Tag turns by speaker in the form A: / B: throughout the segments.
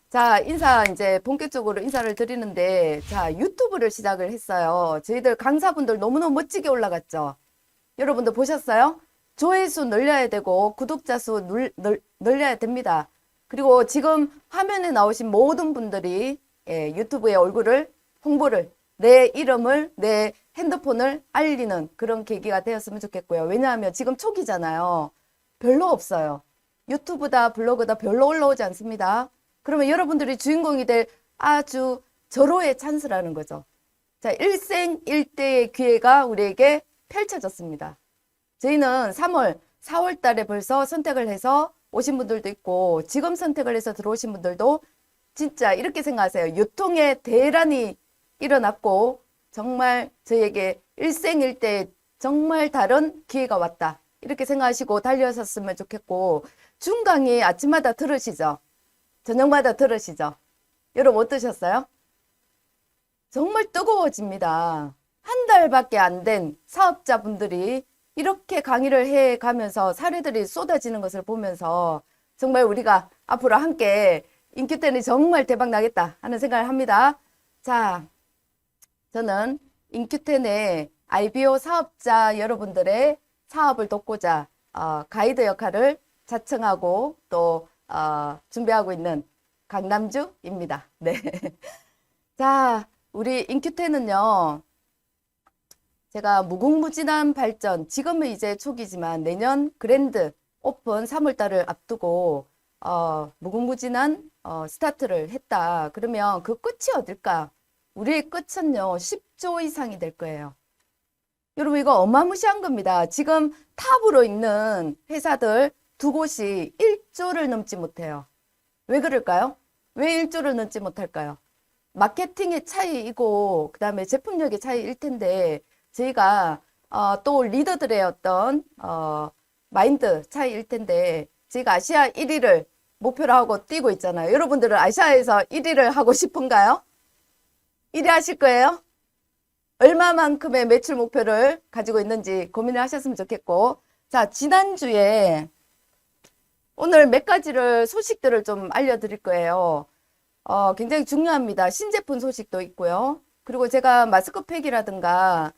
A: 자, 이제 본격적으로 인사를 드리는데, 자, 유튜브를 시작을 했어요. 저희들 강사분들 너무너무 멋지게 올라갔죠? 여러분들 보셨어요? 조회수 늘려야 되고, 구독자 수 늘려야 됩니다. 그리고 지금 화면에 나오신 모든 분들이 유튜브에 얼굴을, 홍보를, 내 이름을, 내 핸드폰을 알리는 그런 계기가 되었으면 좋겠고요. 왜냐하면 지금 초기잖아요. 별로 없어요. 유튜브다, 블로그다 별로 올라오지 않습니다. 그러면 여러분들이 주인공이 될 아주 절호의 찬스라는 거죠. 자, 일생일대의 기회가 우리에게 펼쳐졌습니다. 저희는 4월 달에 벌써 선택을 해서 오신 분들도 있고, 지금 선택을 해서 들어오신 분들도 진짜 이렇게 생각하세요. 유통의 대란이 일어났고, 정말 저희에게 일생일대 정말 다른 기회가 왔다. 이렇게 생각하시고 달려섰으면 좋겠고, 중강의 아침마다 들으시죠? 저녁마다 들으시죠? 여러분 어떠셨어요? 정말 뜨거워집니다. 한 달밖에 안 된 사업자분들이 이렇게 강의를 해 가면서 사례들이 쏟아지는 것을 보면서 정말 우리가 앞으로 함께 인큐텐이 정말 대박 나겠다 하는 생각을 합니다. 자, 저는 인큐텐의 IBO 사업자 여러분들의 사업을 돕고자 가이드 역할을 자청하고 또 준비하고 있는 강남주입니다. 네. 자, 우리 인큐텐은요, 제가 무궁무진한 발전, 지금은 이제 초기지만 내년 그랜드 오픈 3월달을 앞두고, 무궁무진한 스타트를 했다. 그러면 그 끝이 어딜까? 우리의 끝은요, 10조 이상이 될 거예요. 여러분, 이거 어마무시한 겁니다. 지금 탑으로 있는 회사들 두 곳이 1조를 넘지 못해요. 왜 그럴까요? 왜 1조를 넘지 못할까요? 마케팅의 차이이고 그다음에 제품력의 차이일 텐데 저희가 또 리더들의 어떤 마인드 차이일 텐데 저희가 아시아 1위를 목표로 하고 뛰고 있잖아요. 여러분들은 아시아에서 1위를 하고 싶은가요? 1위 하실 거예요? 얼마만큼의 매출 목표를 가지고 있는지 고민을 하셨으면 좋겠고, 자, 지난주에 오늘 몇 가지를 소식들을 좀 알려드릴 거예요. 굉장히 중요합니다. 신제품 소식도 있고요. 그리고 제가 마스크팩이라든가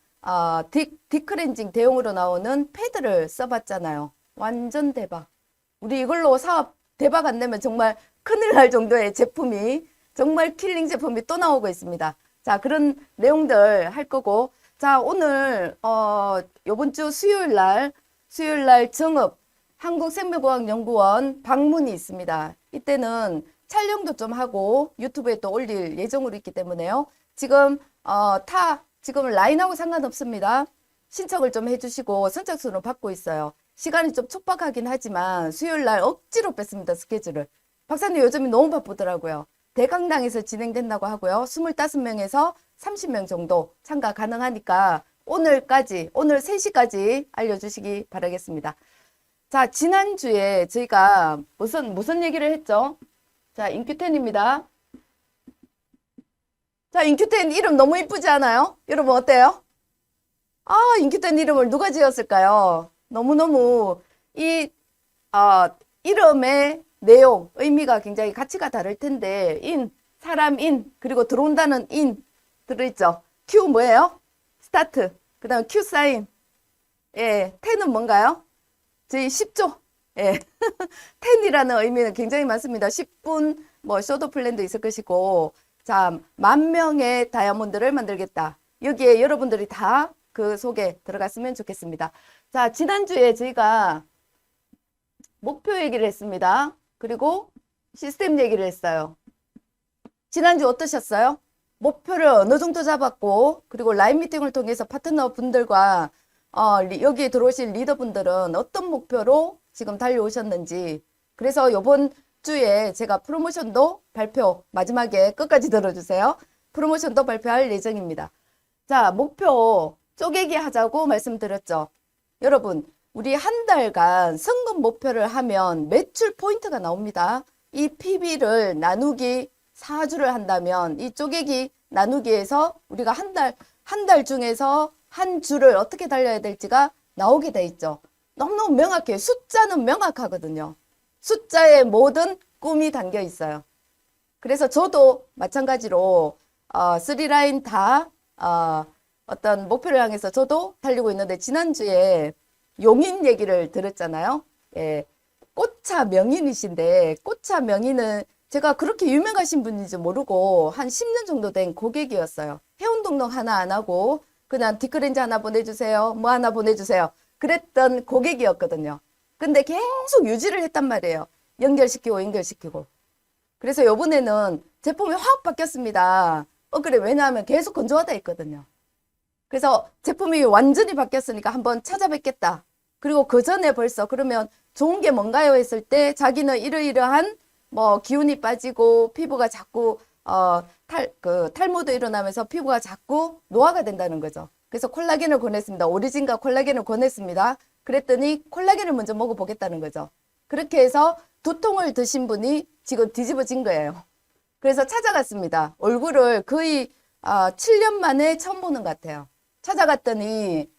A: 디크렌징 대용으로 나오는 패드를 써봤잖아요. 완전 대박. 우리 이걸로 사업 대박 안 내면 정말 큰일 날 정도의 제품이 정말 킬링 제품이 또 나오고 있습니다. 자, 그런 내용들 할 거고, 자, 오늘 요번 주 수요일 날 정읍 한국생명과학연구원 방문이 있습니다. 이때는 촬영도 좀 하고 유튜브에 또 올릴 예정으로 있기 때문에요. 지금 지금 라인하고 상관없습니다. 신청을 좀 해주시고 선착순으로 받고 있어요. 시간이 좀 촉박하긴 하지만 수요일 날 억지로 뺐습니다. 스케줄을. 박사님 요즘이 너무 바쁘더라고요. 대강당에서 진행된다고 하고요. 25명에서 30명 정도 참가 가능하니까 오늘 3시까지 알려주시기 바라겠습니다. 자, 지난주에 저희가 무슨 얘기를 했죠? 자, 인큐텐입니다. 자, 인큐텐 이름 너무 이쁘지 않아요? 여러분 어때요? 인큐텐 이름을 누가 지었을까요? 너무너무 이 이름의 내용, 의미가 굉장히 가치가 다를 텐데 사람 그리고 들어온다는 들어있죠? Q 뭐예요? 스타트. 그 다음 Q 사인. 예, 텐은 뭔가요? 저희 10조. 예. 10이라는 의미는 굉장히 많습니다. 10분, 쇼도 플랜도 있을 것이고, 자, 10,000명의 다이아몬드를 만들겠다. 여기에 여러분들이 다 그 속에 들어갔으면 좋겠습니다. 자, 지난주에 저희가 목표 얘기를 했습니다. 그리고 시스템 얘기를 했어요. 지난주 어떠셨어요? 목표를 어느 정도 잡았고, 그리고 라인 미팅을 통해서 파트너 분들과 여기에 들어오신 리더분들은 어떤 목표로 지금 달려오셨는지. 그래서 이번 주에 제가 프로모션도 마지막에 끝까지 들어주세요. 프로모션도 발표할 예정입니다. 자, 목표 쪼개기 하자고 말씀드렸죠. 여러분, 우리 한 달간 성금 목표를 하면 매출 포인트가 나옵니다. 이 PB를 나누기 4주를 한다면 이 쪼개기 나누기에서 우리가 한 달 중에서 한 주를 어떻게 달려야 될지가 나오게 돼 있죠. 너무너무 명확해요. 숫자는 명확하거든요. 숫자에 모든 꿈이 담겨 있어요. 그래서 저도 마찬가지로 3라인 다 어떤 목표를 향해서 저도 달리고 있는데 지난주에 용인 얘기를 들었잖아요. 예, 꽃차 명인이신데 꽃차 명인은 제가 그렇게 유명하신 분인지 모르고 한 10년 정도 된 고객이었어요. 회원 등록 하나 안 하고 그냥 디크렌즈 하나 보내주세요. 뭐 하나 보내주세요. 그랬던 고객이었거든요. 근데 계속 유지를 했단 말이에요. 연결시키고 연결시키고. 그래서 요번에는 제품이 확 바뀌었습니다. 그래. 왜냐하면 계속 건조하다 했거든요. 그래서 제품이 완전히 바뀌었으니까 한번 찾아뵙겠다. 그리고 그 전에 벌써 그러면 좋은 게 뭔가요? 했을 때 자기는 이러이러한 뭐 기운이 빠지고 피부가 자꾸 탈모도 일어나면서 피부가 자꾸 노화가 된다는 거죠. 그래서 콜라겐을 권했습니다. 오리진과 콜라겐을 권했습니다. 그랬더니 콜라겐을 먼저 먹어보겠다는 거죠. 그렇게 해서 2통을 드신 분이 지금 뒤집어진 거예요. 그래서 찾아갔습니다. 얼굴을 거의 7년 만에 처음 보는 것 같아요. 찾아갔더니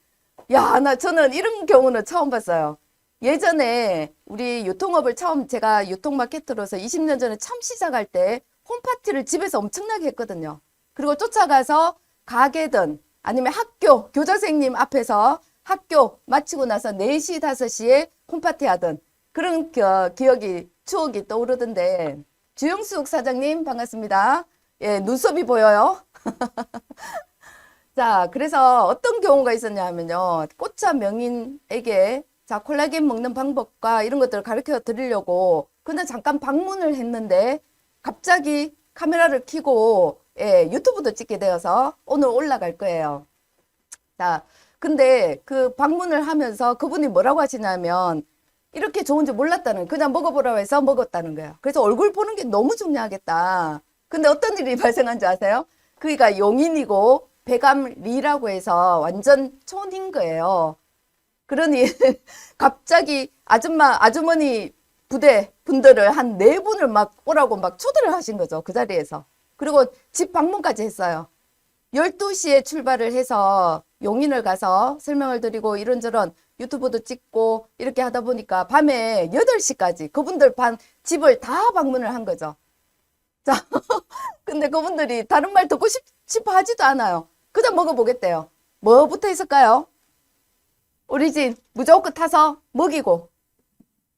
A: 저는 이런 경우는 처음 봤어요. 예전에 우리 유통업을 제가 유통마케터로서 20년 전에 처음 시작할 때 홈파티를 집에서 엄청나게 했거든요. 그리고 쫓아가서 가게든 아니면 학교, 교장선생님 앞에서 학교 마치고 나서 4시, 5시에 홈파티 하던 그런 추억이 떠오르던데 주영숙 사장님 반갑습니다. 예, 눈썹이 보여요. 자, 그래서 어떤 경우가 있었냐 하면요. 꽃차 명인에게 콜라겐 먹는 방법과 이런 것들을 가르쳐 드리려고 그냥 잠깐 방문을 했는데 갑자기 카메라를 켜고 유튜브도 찍게 되어서 오늘 올라갈 거예요. 자, 근데 그 방문을 하면서 그분이 뭐라고 하시냐면 이렇게 좋은지 몰랐다는, 그냥 먹어보라고 해서 먹었다는 거예요. 그래서 얼굴 보는 게 너무 중요하겠다. 근데 어떤 일이 발생한지 아세요? 그니까 용인이고 배감리라고 해서 완전 촌인 거예요. 그러니 갑자기 아주머니 부대 분들을 한 4분을 막 오라고 막 초대를 하신 거죠. 그 자리에서. 그리고 집 방문까지 했어요. 12시에 출발을 해서 용인을 가서 설명을 드리고 이런저런 유튜브도 찍고 이렇게 하다 보니까 밤에 8시까지 그분들 집을 다 방문을 한 거죠. 자, 근데 그분들이 다른 말 듣고 싶어 하지도 않아요. 그냥 먹어보겠대요. 뭐 붙어 있을까요? 오리진 무조건 타서 먹이고,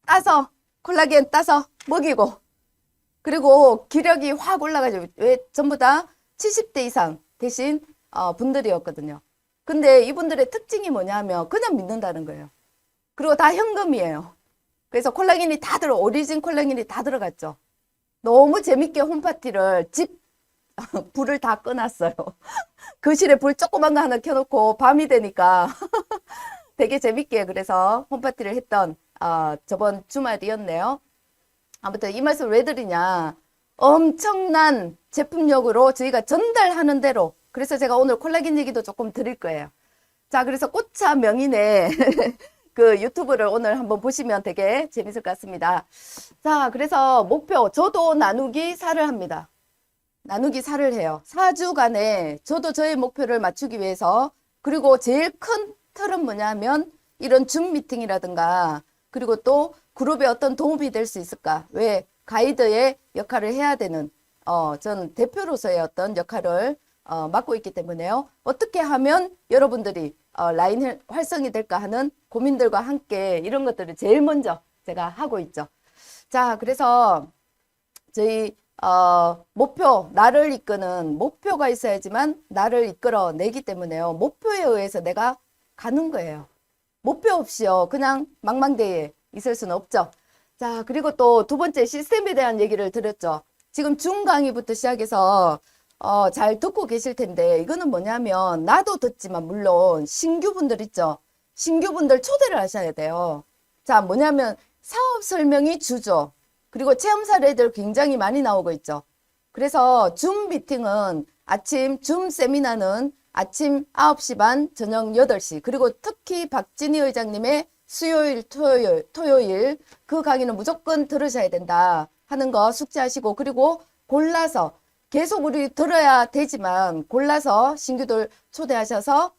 A: 따서 콜라겐 따서 먹이고, 그리고 기력이 확 올라가죠. 왜? 전부 다 70대 이상 대신 분들이었거든요. 근데 이분들의 특징이 뭐냐면 그냥 믿는다는 거예요. 그리고 다 현금이에요. 그래서 오리진 콜라겐이 다 들어갔죠. 너무 재밌게 홈파티를 불을 다 꺼놨어요. 거실에 불 조그만 거 하나 켜놓고 밤이 되니까 되게 재밌게 그래서 홈파티를 했던 저번 주말이었네요. 아무튼 이 말씀을 왜 드리냐. 엄청난 제품력으로 저희가 전달하는 대로, 그래서 제가 오늘 콜라겐 얘기도 조금 드릴 거예요. 자, 그래서 꽃차 명인의 그 유튜브를 오늘 한번 보시면 되게 재밌을 것 같습니다. 자, 그래서 목표, 저도 나누기 4를 합니다. 나누기 4를 해요. 4주간에 저도 저의 목표를 맞추기 위해서, 그리고 제일 큰 틀은 뭐냐면 이런 줌 미팅이라든가, 그리고 또 그룹에 어떤 도움이 될 수 있을까? 왜? 가이드의 역할을 해야 되는, 전 대표로서의 어떤 역할을 맡고 있기 때문에요. 어떻게 하면 여러분들이 라인 활성이 될까 하는 고민들과 함께 이런 것들을 제일 먼저 제가 하고 있죠. 자, 그래서 저희 목표, 나를 이끄는 목표가 있어야지만 나를 이끌어내기 때문에요. 목표에 의해서 내가 가는 거예요. 목표 없이요. 그냥 망망대해에 있을 수는 없죠. 자, 그리고 또 2번째 시스템에 대한 얘기를 드렸죠. 지금 중 강의부터 시작해서 잘 듣고 계실 텐데 이거는 뭐냐면 나도 듣지만 물론 신규분들 있죠. 신규분들 초대를 하셔야 돼요. 자, 뭐냐면 사업 설명이 주죠. 그리고 체험 사례들 굉장히 많이 나오고 있죠. 그래서 줌 미팅은 줌 세미나는 아침 9시 반, 저녁 8시. 그리고 특히 박진희 의장님의 수요일, 토요일 그 강의는 무조건 들으셔야 된다 하는 거 숙지하시고, 그리고 골라서 계속 우리 들어야 되지만 골라서 신규들 초대하셔서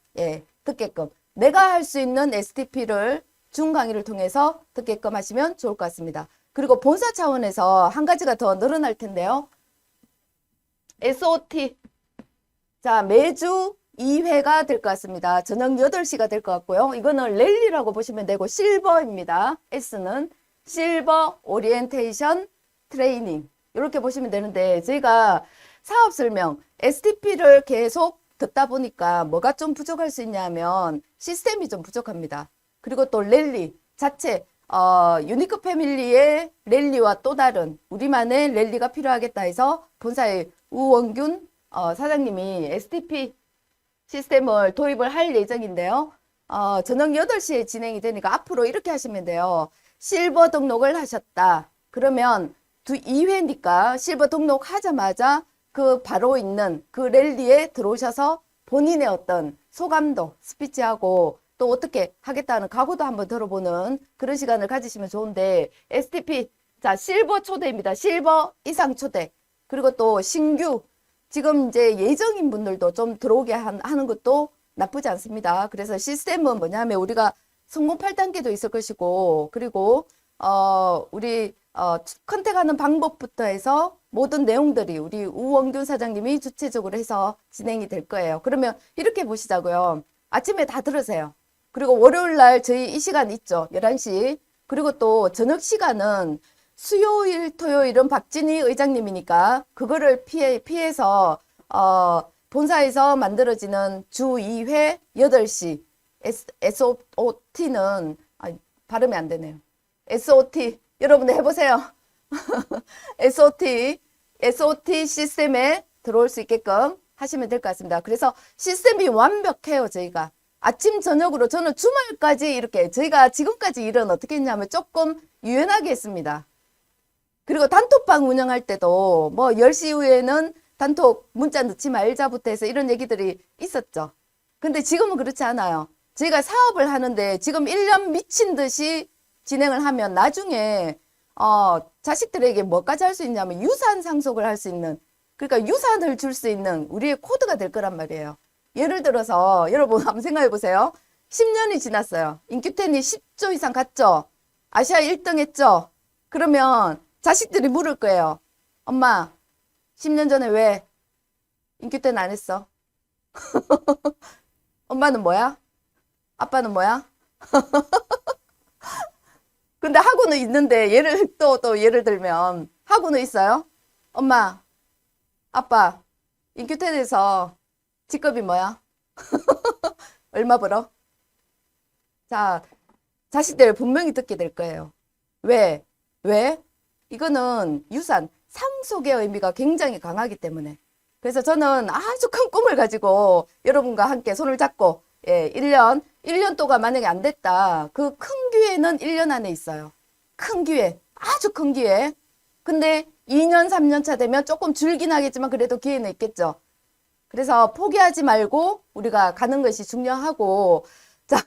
A: 듣게끔 내가 할 수 있는 STP를 중 강의를 통해서 듣게끔 하시면 좋을 것 같습니다. 그리고 본사 차원에서 한 가지가 더 늘어날 텐데요. SOT. 자, 매주 2회가 될 것 같습니다. 저녁 8시가 될 것 같고요. 이거는 랠리라고 보시면 되고 실버입니다. S는 실버 오리엔테이션 트레이닝. 이렇게 보시면 되는데 저희가 사업 설명 STP를 계속 듣다 보니까 뭐가 좀 부족할 수 있냐면 시스템이 좀 부족합니다. 그리고 또 랠리 자체 유니크 패밀리의 랠리와 또 다른 우리만의 랠리가 필요하겠다 해서 본사의 우원균 사장님이 STP 시스템을 도입을 할 예정인데요. 저녁 8시에 진행이 되니까 앞으로 이렇게 하시면 돼요. 실버 등록을 하셨다. 그러면 2회니까 실버 등록하자마자 그 바로 있는 그 랠리에 들어오셔서 본인의 어떤 소감도 스피치하고 또 어떻게 하겠다는 각오도 한번 들어보는 그런 시간을 가지시면 좋은데 STP 자 실버 초대입니다. 실버 이상 초대. 그리고 또 신규 지금 이제 예정인 분들도 좀 들어오게 하는 것도 나쁘지 않습니다. 그래서 시스템은 뭐냐면 우리가 성공 8단계도 있을 것이고 그리고 우리 컨택하는 방법부터 해서 모든 내용들이 우리 우원균 사장님이 주체적으로 해서 진행이 될 거예요. 그러면 이렇게 보시자고요. 아침에 다 들으세요. 그리고 월요일 날 저희 이 시간 있죠. 11시. 그리고 또 저녁 시간은 수요일, 토요일은 박진희 의장님이니까 그거를 피해서 본사에서 만들어지는 주 2회 8시 SOT는 발음이 안 되네요. SOT 여러분들 해보세요. SOT 시스템에 들어올 수 있게끔 하시면 될 것 같습니다. 그래서 시스템이 완벽해요. 저희가 아침 저녁으로 저는 주말까지 이렇게 저희가 지금까지 일은 어떻게 했냐면 조금 유연하게 했습니다. 그리고 단톡방 운영할 때도 뭐 10시 이후에는 단톡 문자 넣지 말자부터 해서 이런 얘기들이 있었죠. 근데 지금은 그렇지 않아요. 저희가 사업을 하는데 지금 1년 미친 듯이 진행을 하면 나중에 자식들에게 뭐까지 할 수 있냐면 유산 상속을 할 수 있는 그러니까 유산을 줄 수 있는 우리의 코드가 될 거란 말이에요. 예를 들어서 여러분 한번 생각해 보세요. 10년이 지났어요. 인큐텐이 10조 이상 갔죠. 아시아 1등 했죠. 그러면 자식들이 물을 거예요. 엄마 10년 전에 왜 인큐텐 안 했어? 엄마는 뭐야? 아빠는 뭐야? 근데 학우는 있는데 또 예를 들면 학우는 있어요. 엄마, 아빠, 인큐텐에서 직급이 뭐야? 얼마 벌어? 자, 자식들 분명히 듣게 될 거예요. 왜? 이거는 유산, 상속의 의미가 굉장히 강하기 때문에. 그래서 저는 아주 큰 꿈을 가지고 여러분과 함께 손을 잡고 1년 동안 만약에 안 됐다. 그 큰 기회는 1년 안에 있어요. 큰 기회, 아주 큰 기회. 근데 2년, 3년 차 되면 조금 줄긴 하겠지만 그래도 기회는 있겠죠. 그래서 포기하지 말고 우리가 가는 것이 중요하고 자,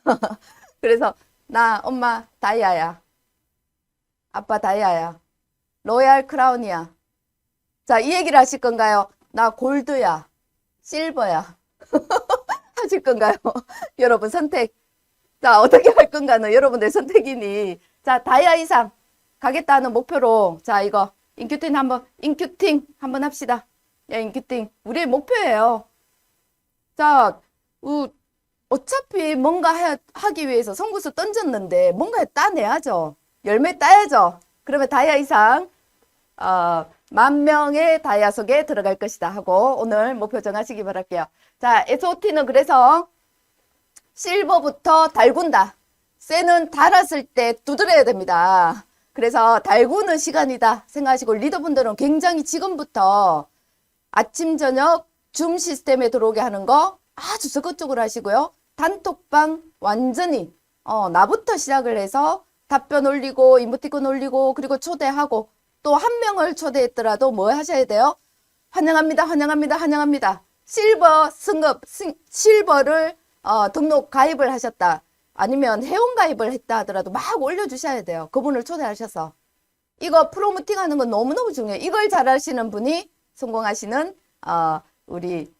A: 그래서 나 엄마 다이아야. 아빠 다이아야. 로얄 크라운이야. 자, 이 얘기를 하실 건가요? 나 골드야. 실버야. 하실 건가요? 여러분 선택. 자, 어떻게 할 건가는 여러분의 선택이니. 자, 다이아 이상 가겠다는 목표로 자, 이거 인큐팅 한번 합시다. 야, 인큐팅 우리의 목표예요. 자, 어차피 뭔가 하기 위해서 송구수 던졌는데 뭔가 따내야죠. 열매 따야죠. 그러면 다이아 이상 10,000명의 다이아 속에 들어갈 것이다 하고 오늘 목표 정하시기 바랄게요. 자, SOT는 그래서 실버부터 달군다. 쇠는 달았을 때 두드려야 됩니다. 그래서 달구는 시간이다 생각하시고 리더분들은 굉장히 지금부터 아침 저녁 줌 시스템에 들어오게 하는 거 아주 적극적으로 하시고요. 단톡방 완전히 나부터 시작을 해서 답변 올리고 이모티콘 올리고 그리고 초대하고 또 한 명을 초대했더라도 뭐 하셔야 돼요? 환영합니다. 실버 승급 실버를 등록 가입을 하셨다. 아니면 회원 가입을 했다 하더라도 막 올려주셔야 돼요. 그분을 초대하셔서. 이거 프로모팅 하는 건 너무너무 중요해요. 이걸 잘 하시는 분이 성공하시는 우리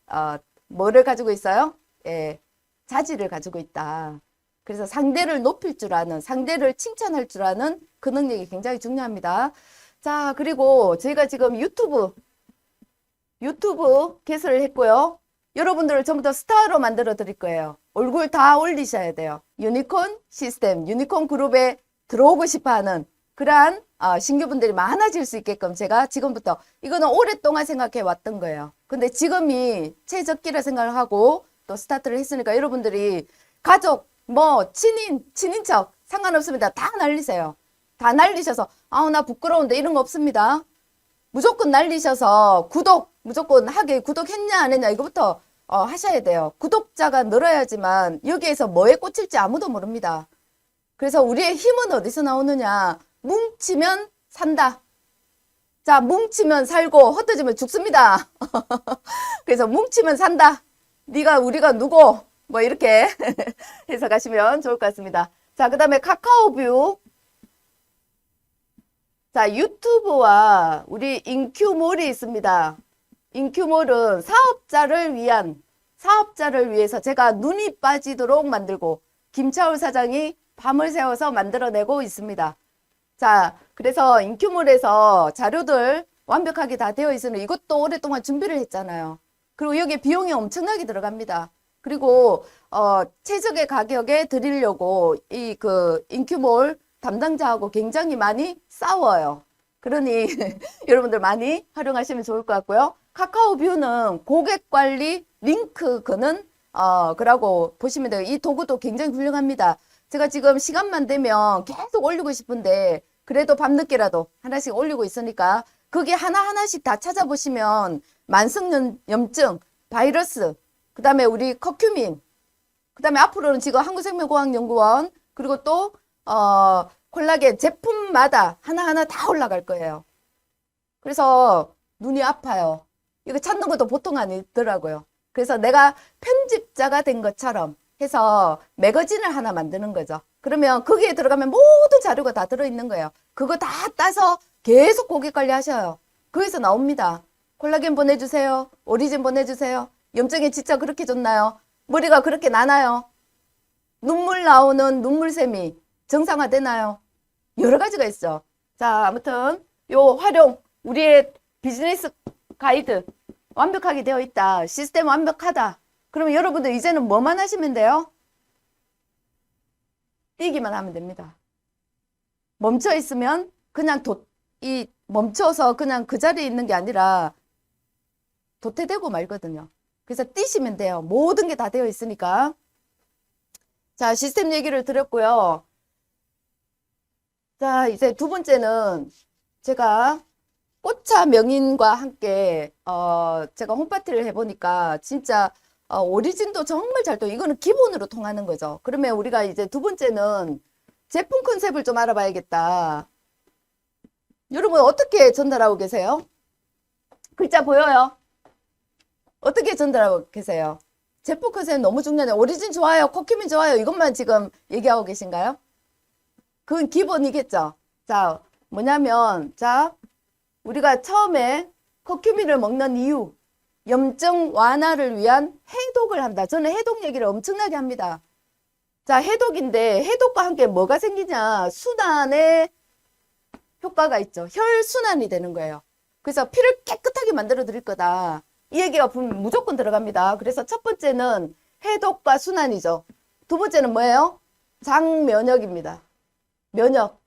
A: 뭐를 가지고 있어요? 예, 자질을 가지고 있다. 그래서 상대를 높일 줄 아는, 상대를 칭찬할 줄 아는 그 능력이 굉장히 중요합니다. 자, 그리고 저희가 지금 유튜브 유튜브 개설을 했고요. 여러분들을 전부 다 스타로 만들어 드릴 거예요. 얼굴 다 올리셔야 돼요. 유니콘 시스템, 유니콘 그룹에 들어오고 싶어 하는 그러한 신규분들이 많아질 수 있게끔 제가 지금부터 이거는 오랫동안 생각해 왔던 거예요. 근데 지금이 최적기라 생각을 하고 또 스타트를 했으니까 여러분들이 가족, 뭐 친인척 상관없습니다. 다 날리세요. 다 날리셔서 아우 나 부끄러운데 이런 거 없습니다. 무조건 날리셔서 구독 무조건 하게 구독했냐 안 했냐 이거부터 하셔야 돼요. 구독자가 늘어야지만 여기에서 뭐에 꽂힐지 아무도 모릅니다. 그래서 우리의 힘은 어디서 나오느냐. 뭉치면 산다. 자, 뭉치면 살고 흩어지면 죽습니다. 그래서 뭉치면 산다. 네가 우리가 누구 뭐 이렇게 해서 가시면 좋을 것 같습니다. 자, 그 다음에 카카오뷰. 자, 유튜브와 우리 인큐몰이 있습니다. 인큐몰은 사업자를 위해서 제가 눈이 빠지도록 만들고 김차올 사장이 밤을 새워서 만들어내고 있습니다. 자, 그래서 인큐몰에서 자료들 완벽하게 다 되어 있으니 이것도 오랫동안 준비를 했잖아요. 그리고 여기에 비용이 엄청나게 들어갑니다. 그리고 최적의 가격에 드리려고 이 인큐몰 담당자하고 굉장히 많이 싸워요. 그러니 여러분들 많이 활용하시면 좋을 것 같고요. 카카오뷰는 고객 관리 링크 거는 그라고 보시면 돼요. 이 도구도 굉장히 훌륭합니다. 제가 지금 시간만 되면 계속 올리고 싶은데 그래도 밤늦게라도 하나씩 올리고 있으니까 그게 하나하나씩 다 찾아보시면 만성염증, 바이러스, 그 다음에 우리 커큐민, 그 다음에 앞으로는 지금 한국생명공학연구원 그리고 또 콜라겐 제품마다 하나하나 다 올라갈 거예요. 그래서 눈이 아파요. 이거 찾는 것도 보통 아니더라고요. 그래서 내가 편집자가 된 것처럼 해서 매거진을 하나 만드는 거죠. 그러면 거기에 들어가면 모든 자료가 다 들어있는 거예요. 그거 다 따서 계속 고객 관리 하셔요. 거기서 나옵니다. 콜라겐 보내주세요. 오리진 보내주세요. 염증이 진짜 그렇게 좋나요? 머리가 그렇게 나나요? 눈물 나오는 눈물샘이 정상화되나요? 여러 가지가 있어. 자, 아무튼 요 활용, 우리의 비즈니스 가이드 완벽하게 되어 있다. 시스템 완벽하다. 그러면 여러분들 이제는 뭐만 하시면 돼요? 뛰기만 하면 됩니다. 멈춰 있으면 그냥 멈춰서 그냥 그 자리에 있는 게 아니라 도태되고 말거든요. 그래서 뛰시면 돼요. 모든 게 다 되어 있으니까. 자, 시스템 얘기를 드렸고요. 자, 이제 두 번째는 제가 꽃차 명인과 함께 제가 홈파티를 해보니까 진짜 오리진도 정말 잘 돼. 이거는 기본으로 통하는 거죠. 그러면 우리가 이제 두 번째는 제품 컨셉을 좀 알아봐야겠다. 여러분 어떻게 전달하고 계세요? 글자 보여요? 어떻게 전달하고 계세요? 제품 컨셉 너무 중요해요. 오리진 좋아요. 커큐민 좋아요. 이것만 지금 얘기하고 계신가요? 그건 기본이겠죠. 자, 뭐냐면 자, 우리가 처음에 커큐민을 먹는 이유, 염증 완화를 위한 해독을 한다. 저는 해독 얘기를 엄청나게 합니다. 자, 해독인데 해독과 함께 뭐가 생기냐? 순환의 효과가 있죠. 혈순환이 되는 거예요. 그래서 피를 깨끗하게 만들어 드릴 거다. 이 얘기가 무조건 들어갑니다. 그래서 첫 번째는 해독과 순환이죠. 두 번째는 뭐예요? 장면역입니다. 면역.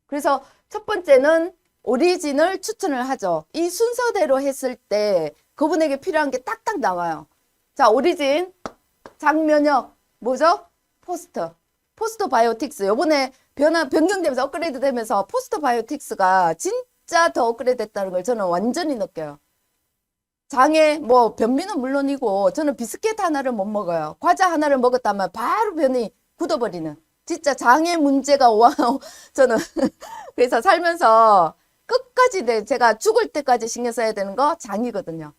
A: 그래서 첫 번째는 오리진을 추천을 하죠. 이 순서대로 했을 때 그분에게 필요한 게 딱딱 나와요. 자, 오리진, 장면역, 뭐죠? 포스트 바이오틱스. 요번에 변경되면서 업그레이드 되면서 포스트 바이오틱스가 진짜 더 업그레이드 됐다는 걸 저는 완전히 느껴요. 장에 뭐 변비는 물론이고 저는 비스켓 하나를 못 먹어요. 과자 하나를 먹었다면 바로 변이 굳어버리는 진짜 장의 문제가 와요. 저는 그래서 살면서 끝까지 제가 죽을 때까지 신경 써야 되는 거 장이거든요.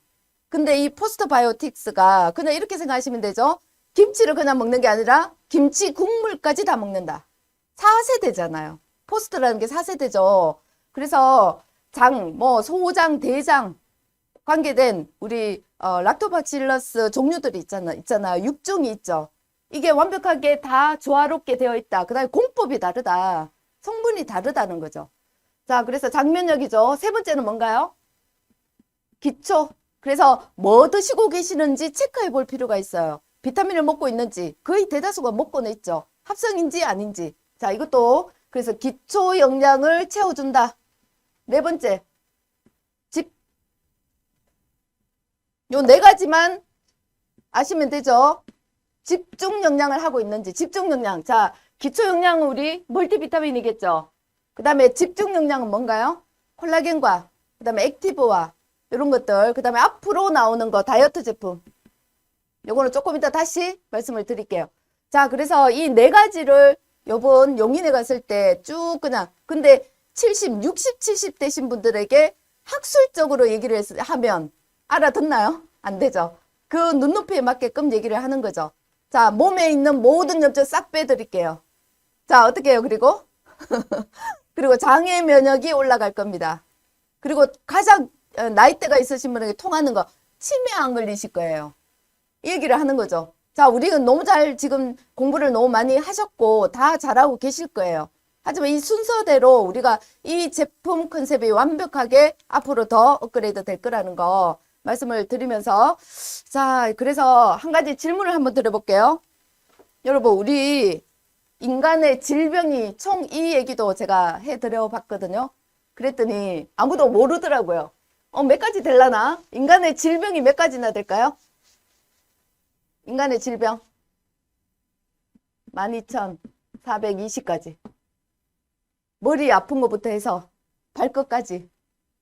A: 근데 이 포스트 바이오틱스가 그냥 이렇게 생각하시면 되죠. 김치를 그냥 먹는 게 아니라 김치 국물까지 다 먹는다. 4세대잖아요. 포스트라는 게 4세대죠. 그래서 장, 뭐 소장, 대장 관계된 우리 락토바실러스 종류들이 있잖아요. 6종이 있죠. 이게 완벽하게 다 조화롭게 되어 있다. 그 다음에 공법이 다르다. 성분이 다르다는 거죠. 자, 그래서 장면역이죠. 세 번째는 뭔가요? 기초. 그래서 뭐 드시고 계시는지 체크해 볼 필요가 있어요. 비타민을 먹고 있는지 거의 대다수가 먹고는 있죠. 합성인지 아닌지. 자, 이것도 그래서 기초 영양을 채워준다. 네 번째, 요 네 가지만 아시면 되죠. 집중 영양을 하고 있는지. 집중 영양. 자, 기초 영양은 우리 멀티비타민이겠죠. 그 다음에 집중 영양은 뭔가요? 콜라겐과 그 다음에 액티브와 이런 것들. 그 다음에 앞으로 나오는 거 다이어트 제품. 요거는 조금 이따 다시 말씀을 드릴게요. 자, 그래서 이 네 가지를 요번 용인에 갔을 때 쭉 그냥 근데 70, 60, 70 되신 분들에게 학술적으로 얘기를 하면 알아듣나요? 안 되죠. 그 눈높이에 맞게끔 얘기를 하는 거죠. 자, 몸에 있는 모든 염증 싹 빼드릴게요. 자, 어떻게 해요? 그리고 그리고 장애 면역이 올라갈 겁니다. 그리고 가장 나이대가 있으신 분에게 통하는 거 치매 안 걸리실 거예요. 이 얘기를 하는 거죠. 자, 우리는 너무 잘 지금 공부를 너무 많이 하셨고 다 잘하고 계실 거예요. 하지만 이 순서대로 우리가 이 제품 컨셉이 완벽하게 앞으로 더 업그레이드 될 거라는 거 말씀을 드리면서 자, 그래서 한 가지 질문을 한번 드려볼게요. 여러분, 우리 인간의 질병이 총 이 얘기도 제가 해드려 봤거든요. 그랬더니 아무도 모르더라고요. 몇 가지 될라나? 인간의 질병이 몇 가지나 될까요? 인간의 질병 12,420가지. 머리 아픈 것부터 해서 발끝까지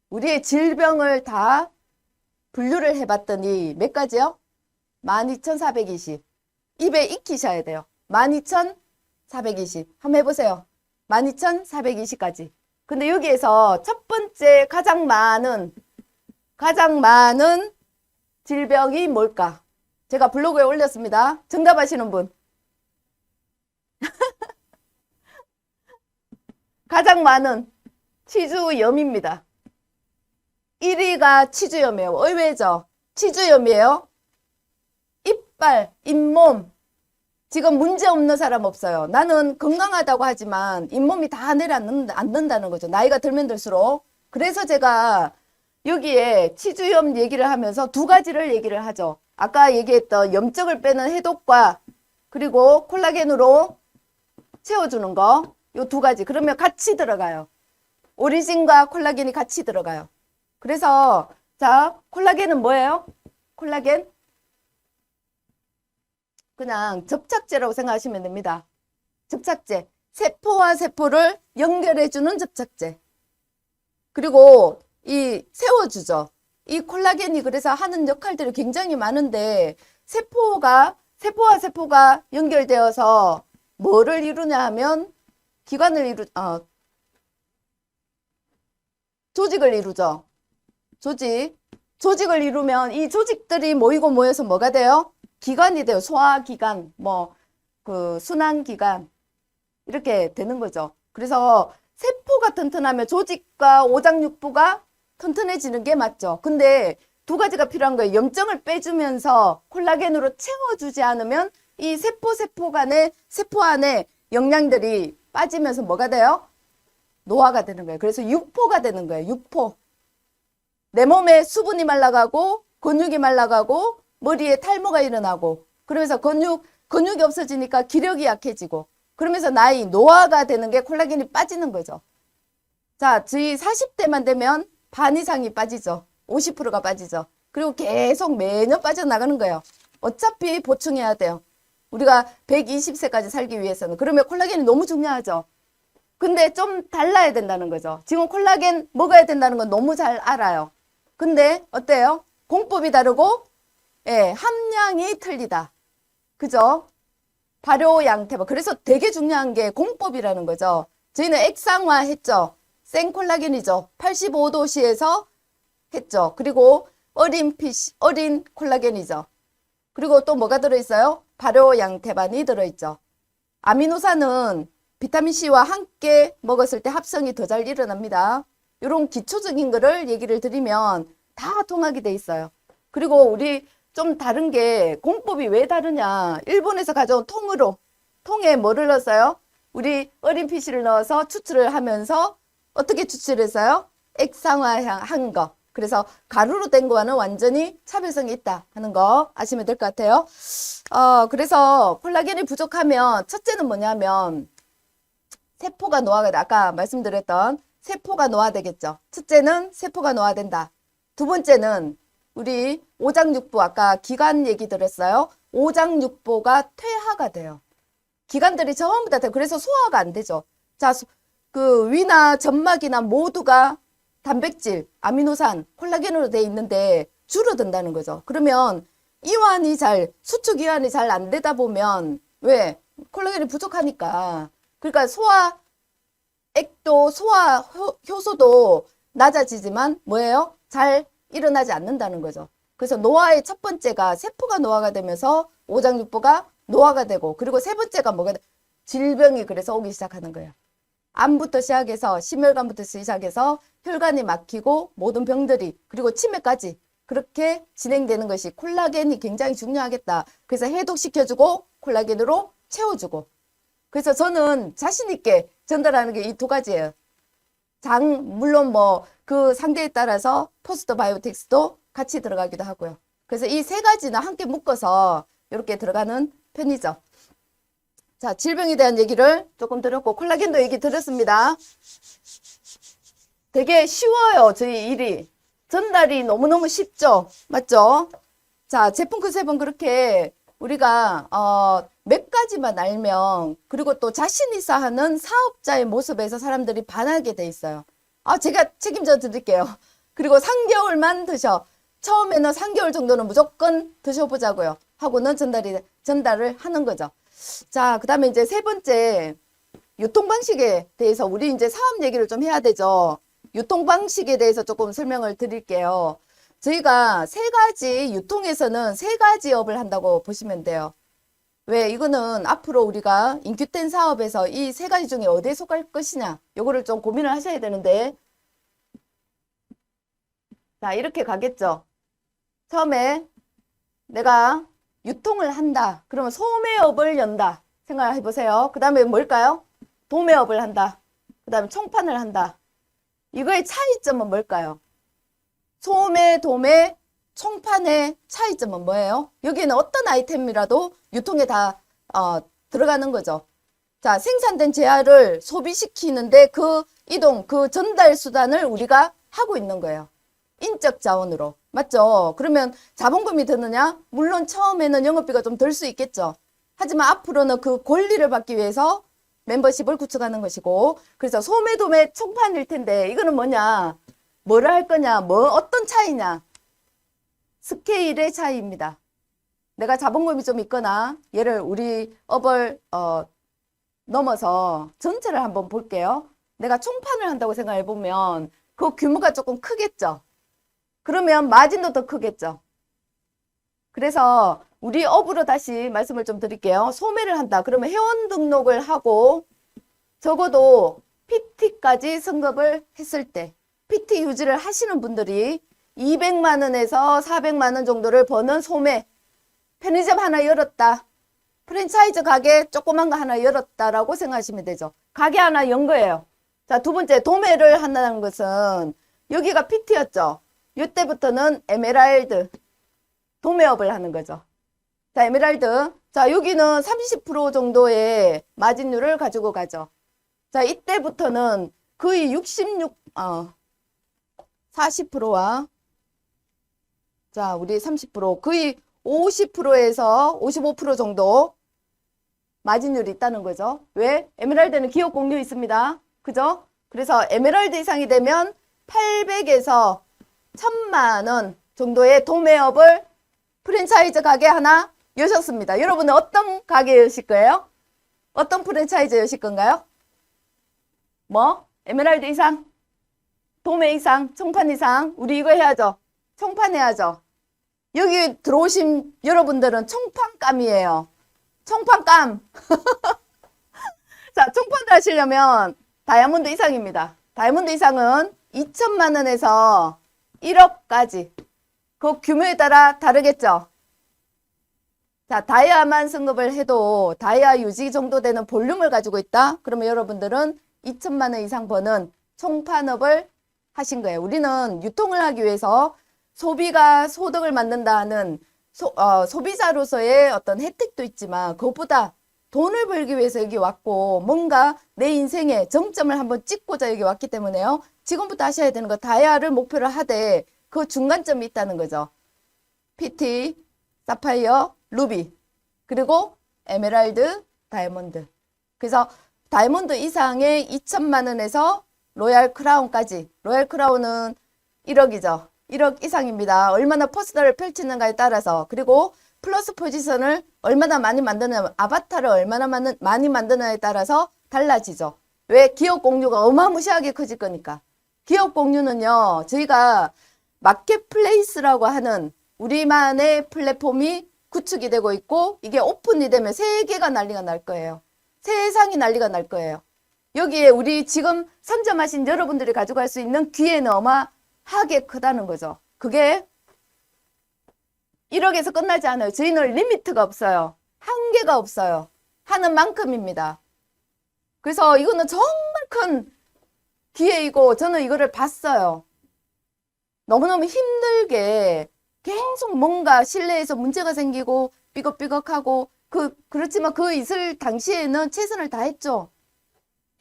A: 우리의 질병을 다 분류를 해봤더니 몇 가지요? 12,420. 입에 익히셔야 돼요. 12,420. 한번 해보세요. 12,420가지. 근데 여기에서 첫 번째 가장 많은 질병이 뭘까? 제가 블로그에 올렸습니다. 정답하시는 분. 가장 많은 치주염입니다. 1위가 치주염이에요. 의외죠? 치주염이에요. 이빨, 잇몸. 지금 문제 없는 사람 없어요. 나는 건강하다고 하지만 잇몸이 다 내려앉는다는 거죠. 나이가 들면 들수록. 그래서 제가 여기에 치주염 얘기를 하면서 두 가지를 얘기를 하죠. 아까 얘기했던 염증을 빼는 해독과 그리고 콜라겐으로 채워주는 거. 요 두 가지. 그러면 같이 들어가요. 오리진과 콜라겐이 같이 들어가요. 그래서 자, 콜라겐은 뭐예요? 콜라겐 그냥 접착제라고 생각하시면 됩니다. 접착제. 세포와 세포를 연결해주는 접착제. 그리고 이 세워주죠. 이 콜라겐이 그래서 하는 역할들이 굉장히 많은데 세포와 세포가 연결되어서 뭐를 이루냐 하면 조직을 이루죠. 조직을 이루면 이 조직들이 모여서 뭐가 돼요? 기관이 돼요. 소화기관, 순환기관. 이렇게 되는 거죠. 그래서 세포가 튼튼하면 조직과 오장육부가 튼튼해지는 게 맞죠. 근데 두 가지가 필요한 거예요. 염증을 빼주면서 콜라겐으로 채워주지 않으면 이 세포 간에 세포 안에 영양들이 빠지면서 뭐가 돼요? 노화가 되는 거예요. 그래서 육포가 되는 거예요. 육포. 내 몸에 수분이 말라가고 근육이 말라가고 머리에 탈모가 일어나고 그러면서 근육이 없어지니까 기력이 약해지고 그러면서 노화가 되는 게 콜라겐이 빠지는 거죠. 자, 저희 40대만 되면 반 이상이 빠지죠. 50%가 빠지죠. 그리고 계속 매년 빠져나가는 거예요. 어차피 보충해야 돼요. 우리가 120세까지 살기 위해서는. 그러면 콜라겐이 너무 중요하죠. 근데 좀 달라야 된다는 거죠. 지금 콜라겐 먹어야 된다는 건 너무 잘 알아요. 근데 어때요? 공법이 다르고 예, 함량이 틀리다. 그죠? 발효 양태바. 그래서 되게 중요한 게 공법이라는 거죠. 저희는 액상화 했죠. 생콜라겐이죠. 85도씨에서 했죠. 그리고 어린 콜라겐이죠. 그리고 또 뭐가 들어있어요? 발효 양태반이 들어있죠. 아미노산은 비타민C와 함께 먹었을 때 합성이 더 잘 일어납니다. 이런 기초적인 거를 얘기를 드리면 다 통하게 돼 있어요. 그리고 우리 좀 다른 게 공법이 왜 다르냐. 일본에서 가져온 통에 뭐를 넣었어요? 우리 어린 피쉬를 넣어서 추출을 하면서 어떻게 추출했어요? 액상화한 거. 그래서 가루로 된 거와는 완전히 차별성이 있다 하는 거 아시면 될 것 같아요. 그래서 콜라겐이 부족하면 첫째는 뭐냐면 세포가 노화가 돼. 아까 말씀드렸던 세포가 노화되겠죠. 첫째는 세포가 노화된다. 두 번째는 우리 오장육부 아까 기관 얘기 드렸어요. 오장육부가 퇴화가 돼요. 기관들이 전부 다 그래서 소화가 안 되죠. 자, 그 위나 점막이나 모두가 단백질, 아미노산, 콜라겐으로 돼 있는데 줄어든다는 거죠. 그러면 수축 이완이 잘 안 되다 보면 왜? 콜라겐이 부족하니까. 그러니까 소화액도 소화 효소도 낮아지지만 뭐예요? 잘 일어나지 않는다는 거죠. 그래서 노화의 첫 번째가 세포가 노화가 되면서 오장육부가 노화가 되고 그리고 세 번째가 뭐가 돼? 질병이 그래서 오기 시작하는 거예요. 암부터 시작해서 심혈관부터 시작해서 혈관이 막히고 모든 병들이 그리고 치매까지 그렇게 진행되는 것이 콜라겐이 굉장히 중요하겠다. 그래서 해독시켜주고 콜라겐으로 채워주고 그래서 저는 자신 있게 전달하는 게 이 두 가지예요. 물론 뭐 그 상대에 따라서 포스터 바이오틱스도 같이 들어가기도 하고요. 그래서 이 세 가지는 함께 묶어서 이렇게 들어가는 편이죠. 자, 질병에 대한 얘기를 조금 드렸고 콜라겐도 얘기 드렸습니다. 되게 쉬워요. 저희 일이. 전달이 너무너무 쉽죠. 맞죠? 자, 제품 컨셉은 그렇게 우리가 몇 가지만 알면 그리고 또 자신 있어 하는 사업자의 모습에서 사람들이 반하게 돼 있어요. 제가 책임져 드릴게요. 그리고 3개월만 드셔. 처음에는 3개월 정도는 무조건 드셔보자고요. 하고는 전달을 하는 거죠. 자, 그 다음에 이제 세 번째, 유통방식에 대해서 우리 이제 사업 얘기를 좀 해야 되죠. 유통방식에 대해서 조금 설명을 드릴게요. 저희가 유통에서는 세 가지 업을 한다고 보시면 돼요. 왜? 이거는 앞으로 우리가 인큐텐 사업에서 이 세 가지 중에 어디에 속할 것이냐, 요거를 좀 고민을 하셔야 되는데, 자, 이렇게 가겠죠. 처음에 내가 유통을 한다. 그러면 소매업을 연다. 생각해 보세요. 그 다음에 뭘까요? 도매업을 한다. 그 다음에 총판을 한다. 이거의 차이점은 뭘까요? 소매, 도매, 총판의 차이점은 뭐예요? 여기는 어떤 아이템이라도 유통에 다 들어가는 거죠. 자, 생산된 재화를 소비시키는데 그 이동, 그 전달 수단을 우리가 하고 있는 거예요. 인적 자원으로. 맞죠? 그러면 자본금이 드느냐? 물론 처음에는 영업비가 좀 들 수 있겠죠. 하지만 앞으로는 그 권리를 받기 위해서 멤버십을 구축하는 것이고, 그래서 소매, 도매, 총판일 텐데 이거는 뭐냐? 뭐를 할 거냐? 어떤 차이냐? 스케일의 차이입니다. 내가 자본금이 좀 있거나 우리 업을 넘어서 전체를 한번 볼게요. 내가 총판을 한다고 생각해 보면 그 규모가 조금 크겠죠. 그러면 마진도 더 크겠죠. 그래서 우리 업으로 다시 말씀을 좀 드릴게요. 소매를 한다. 그러면 회원 등록을 하고 적어도 PT까지 승급을 했을 때 PT 유지를 하시는 분들이 200만 원에서 400만 원 정도를 버는 소매. 편의점 하나 열었다. 프랜차이즈 가게 조그만 거 하나 열었다라고 생각하시면 되죠. 가게 하나 연 거예요. 자, 두 번째 도매를 한다는 것은 여기가 PT였죠. 이때부터는 에메랄드 도매업을 하는 거죠. 자, 에메랄드. 자, 여기는 30% 정도의 마진율을 가지고 가죠. 자, 이때부터는 거의 40%와 자, 우리 30% 거의 50%에서 55% 정도 마진율이 있다는 거죠. 왜? 에메랄드는 기업 공유 있습니다. 그죠? 그래서 에메랄드 이상이 되면 800에서 1000만 원 정도의 도매업을 프랜차이즈 가게 하나 여셨습니다. 여러분은 어떤 가게 여실 거예요? 어떤 프랜차이즈 여실 건가요? 에메랄드 이상? 도매 이상? 총판 이상? 우리 이거 해야죠. 총판 해야죠. 여기 들어오신 여러분들은 총판감이에요. 총판감. 자, 총판을 하시려면 다이아몬드 이상입니다. 다이아몬드 이상은 2천만 원에서 1억까지. 그 규모에 따라 다르겠죠. 자, 다이아만 승급을 해도 다이아 유지 정도 되는 볼륨을 가지고 있다. 그러면 여러분들은 2천만 원 이상 버는 총판업을 하신 거예요. 우리는 유통을 하기 위해서 소비가 소득을 만든다는 소비자로서의 어떤 혜택도 있지만 그것보다 돈을 벌기 위해서 여기 왔고 뭔가 내 인생의 정점을 한번 찍고자 여기 왔기 때문에요. 지금부터 하셔야 되는 거 다이아를 목표로 하되 그 중간점이 있다는 거죠. PT, 사파이어, 루비, 그리고 에메랄드, 다이아몬드. 그래서 다이아몬드 이상의 2천만 원에서 로얄 크라운까지. 로얄 크라운은 1억이죠. 1억 이상입니다. 얼마나 포스터를 펼치는가에 따라서. 그리고 플러스 포지션을 얼마나 많이 만드느냐, 아바타를 얼마나 많이 만드느냐에 따라서 달라지죠. 왜? 기업 공유가 어마무시하게 커질 거니까. 기업 공유는요, 저희가 마켓플레이스라고 하는 우리만의 플랫폼이 구축이 되고 있고, 이게 오픈이 되면 세계가 난리가 날 거예요. 세상이 난리가 날 거예요. 여기에 우리 지금 선점하신 여러분들이 가져갈 수 있는 기회는 어마하게 크다는 거죠. 그게 1억에서 끝나지 않아요. 저희는 리미트가 없어요. 한계가 없어요. 하는 만큼입니다. 그래서 이거는 정말 큰 기회이고 저는 이거를 봤어요. 너무너무 힘들게 계속 뭔가 실내에서 문제가 생기고 삐걱삐걱하고 그렇지만 그 있을 당시에는 최선을 다했죠.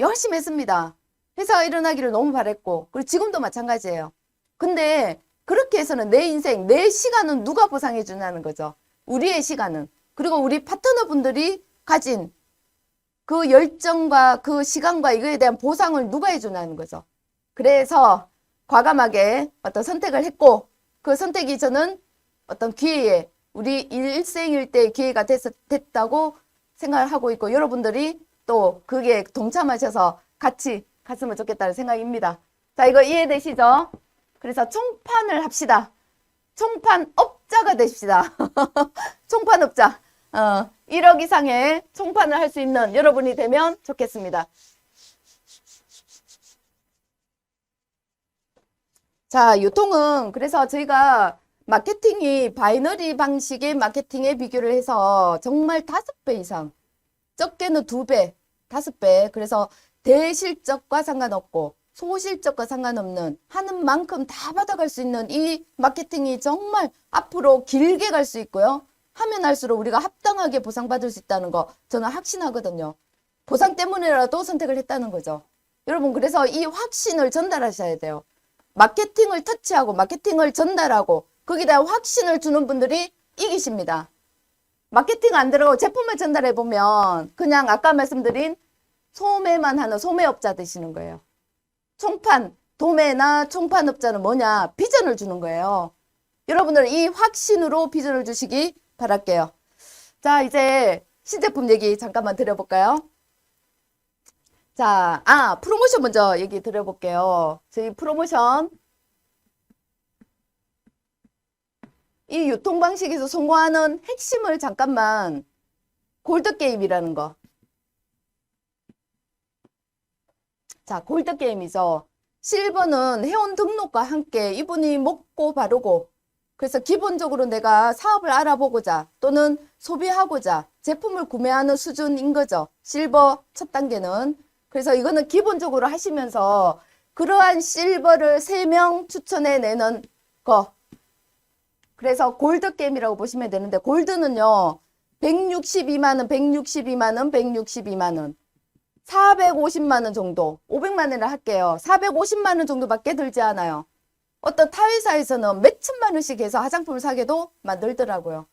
A: 열심히 했습니다. 회사가 일어나기를 너무 바랬고 그리고 지금도 마찬가지예요. 근데 그렇게 해서는 내 인생, 내 시간은 누가 보상해 주냐는 거죠. 우리의 시간은. 그리고 우리 파트너분들이 가진 그 열정과 그 시간과 이거에 대한 보상을 누가 해주냐는 거죠. 그래서 과감하게 어떤 선택을 했고 그 선택이 저는 어떤 기회에 우리 일생일대의 기회가 됐다고 생각을 하고 있고 여러분들이 또 그게 동참하셔서 같이 갔으면 좋겠다는 생각입니다. 자, 이거 이해되시죠? 그래서 총판을 합시다. 총판 업자가 되십시다. 총판 업자. 1억 이상의 총판을 할 수 있는 여러분이 되면 좋겠습니다. 자, 유통은 그래서 저희가 마케팅이 바이너리 방식의 마케팅에 비교를 해서 정말 5배 이상, 적게는 2배, 5배. 그래서 대실적과 상관없고 소실적과 상관없는 하는 만큼 다 받아갈 수 있는 이 마케팅이 정말 앞으로 길게 갈 수 있고요. 하면 할수록 우리가 합당하게 보상받을 수 있다는 거 저는 확신하거든요. 보상 때문에라도 선택을 했다는 거죠. 여러분 그래서 이 확신을 전달하셔야 돼요. 마케팅을 터치하고 마케팅을 전달하고 거기에 대한 확신을 주는 분들이 이기십니다. 마케팅 안 들어가고 제품을 전달해 보면 그냥 아까 말씀드린 소매만 하는 소매업자 되시는 거예요. 총판, 도매나 총판업자는 뭐냐? 비전을 주는 거예요. 여러분들 이 확신으로 비전을 주시기 바랄게요. 자, 이제 신제품 얘기 잠깐만 드려볼까요? 자, 프로모션 먼저 얘기 드려볼게요. 저희 프로모션. 이 유통 방식에서 성공하는 핵심을 잠깐만 골드게임이라는 거. 자, 골드게임이죠. 실버는 회원 등록과 함께 이분이 먹고 바르고 그래서 기본적으로 내가 사업을 알아보고자 또는 소비하고자 제품을 구매하는 수준인 거죠. 실버 첫 단계는. 그래서 이거는 기본적으로 하시면서 그러한 실버를 3명 추천해 내는 거. 그래서 골드게임이라고 보시면 되는데 골드는요. 162만 원, 162만 원, 162만 원. 450만 원 정도, 500만 원을 할게요. 450만 원 정도밖에 들지 않아요. 어떤 타회사에서는 몇천만 원씩 해서 화장품을 사게도 만들더라고요.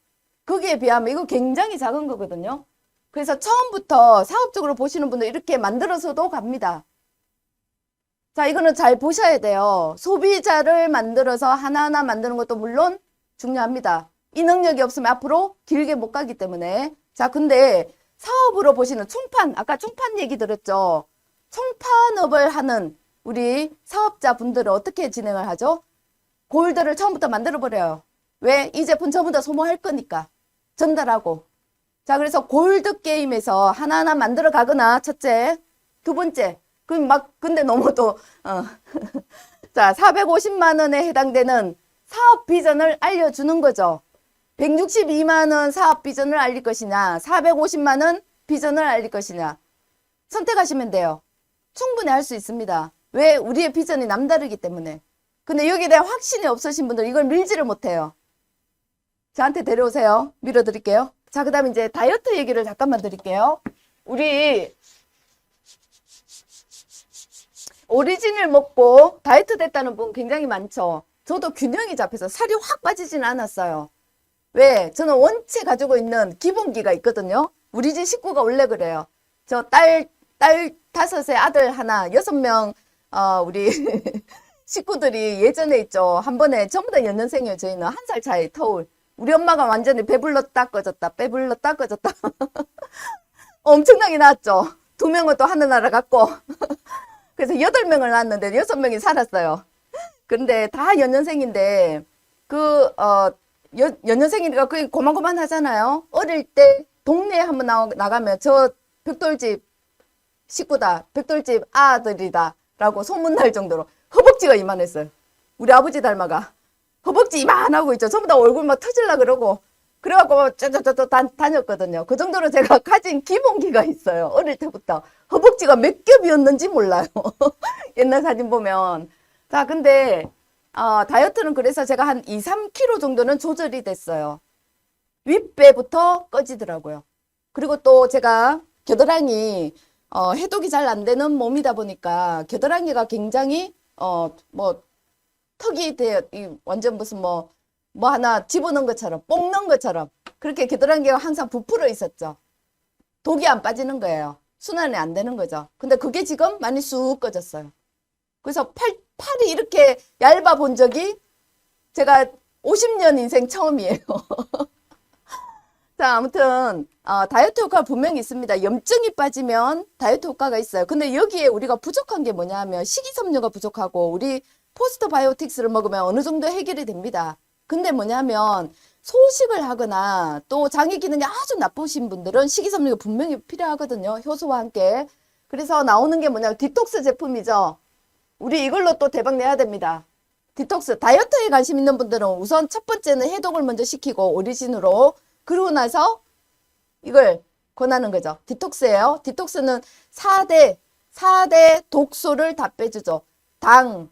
A: 거기에 비하면 이거 굉장히 작은 거거든요. 그래서 처음부터 사업적으로 보시는 분들 이렇게 만들어서도 갑니다. 자, 이거는 잘 보셔야 돼요. 소비자를 만들어서 하나하나 만드는 것도 물론 중요합니다. 이 능력이 없으면 앞으로 길게 못 가기 때문에. 자, 근데 사업으로 보시는 총판, 아까 총판 얘기 들었죠? 총판업을 하는 우리 사업자분들은 어떻게 진행을 하죠? 골드를 처음부터 만들어버려요. 왜? 이 제품 전부 다 소모할 거니까. 전달하고. 자, 그래서 골드 게임에서 하나하나 만들어 가거나, 첫째. 두 번째. 근데 너무 또, 자, 450만 원에 해당되는 사업 비전을 알려주는 거죠. 162만 원 사업 비전을 알릴 것이냐, 450만 원 비전을 알릴 것이냐. 선택하시면 돼요. 충분히 할 수 있습니다. 왜? 우리의 비전이 남다르기 때문에. 근데 여기에 대한 확신이 없으신 분들 이걸 밀지를 못해요. 저한테 데려오세요. 밀어드릴게요. 자, 그 다음에 이제 다이어트 얘기를 잠깐만 드릴게요. 우리 오리진을 먹고 다이어트 됐다는 분 굉장히 많죠. 저도 균형이 잡혀서 살이 확 빠지진 않았어요. 왜? 저는 원체 가지고 있는 기본기가 있거든요. 우리 집 식구가 원래 그래요. 저 딸 5에 아들 하나, 6명, 우리 식구들이 예전에 있죠. 한 번에 전부 다 연년생이에요. 저희는 1살 차이 터울. 우리 엄마가 완전히 배불렀다 꺼졌다, 배불렀다 꺼졌다. 엄청나게 낳았죠. 2명은 또 하늘나라 갔고. 그래서 8명을 낳았는데 6명이 살았어요. 근데 다 연년생인데, 연년생이니까 거의 고만고만 하잖아요. 어릴 때 동네에 한번 나가면 저 벽돌집 식구다, 벽돌집 아들이다 라고 소문날 정도로 허벅지가 이만했어요. 우리 아버지 닮아가. 허벅지 이만하고 있죠. 전부 다 얼굴 막 터질라 그러고. 그래갖고 쩌쩌쩌 다녔거든요. 그 정도로 제가 가진 기본기가 있어요. 어릴 때부터. 허벅지가 몇 겹이었는지 몰라요. 옛날 사진 보면. 자, 근데 다이어트는 그래서 제가 한 2, 3kg 정도는 조절이 됐어요. 윗배부터 꺼지더라고요. 그리고 또 제가 겨드랑이 해독이 잘 안 되는 몸이다 보니까 겨드랑이가 굉장히 턱이 완전 무슨 뭐 하나 집어넣은 것처럼 뽕 넣은 것처럼 그렇게 겨드랑이가 항상 부풀어 있었죠. 독이 안 빠지는 거예요. 순환이 안 되는 거죠. 근데 그게 지금 많이 쑥 꺼졌어요. 그래서 팔이 이렇게 얇아 본 적이 제가 50년 인생 처음이에요. 자, 아무튼 다이어트 효과가 분명히 있습니다. 염증이 빠지면 다이어트 효과가 있어요. 근데 여기에 우리가 부족한 게 뭐냐 하면 식이섬유가 부족하고 우리 포스트바이오틱스를 먹으면 어느 정도 해결이 됩니다. 근데 뭐냐면 소식을 하거나 또 장애 기능이 아주 나쁘신 분들은 식이섬유가 분명히 필요하거든요. 효소와 함께. 그래서 나오는 게 뭐냐면 디톡스 제품이죠. 우리 이걸로 또 대박 내야 됩니다. 디톡스. 다이어트에 관심 있는 분들은 우선 첫 번째는 해독을 먼저 시키고 오리진으로 그러고 나서 이걸 권하는 거죠. 디톡스예요. 디톡스는 4대 독소를 다 빼주죠. 당